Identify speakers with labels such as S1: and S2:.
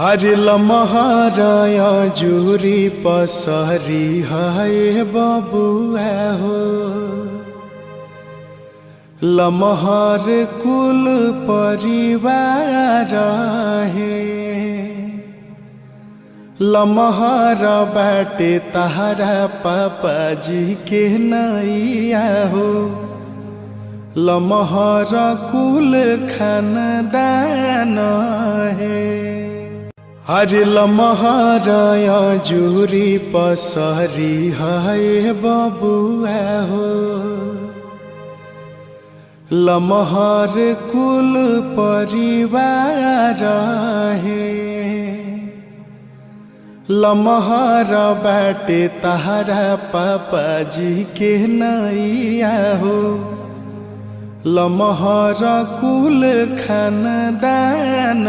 S1: अरे लमहराया जूरी पसरी हाय बबुआ हो। लमहर कुल परिवार है। लमहर बाटे तहरा पापा जी के नैया हो। लमहर कुल खानदान है। अरे लमहराया जूरी पसरी हाय बबुआ हो। लमहर कुल परिवार है। लमहर बाटे तहरा पापा जी के नैया हो। लमहर कुल खानदान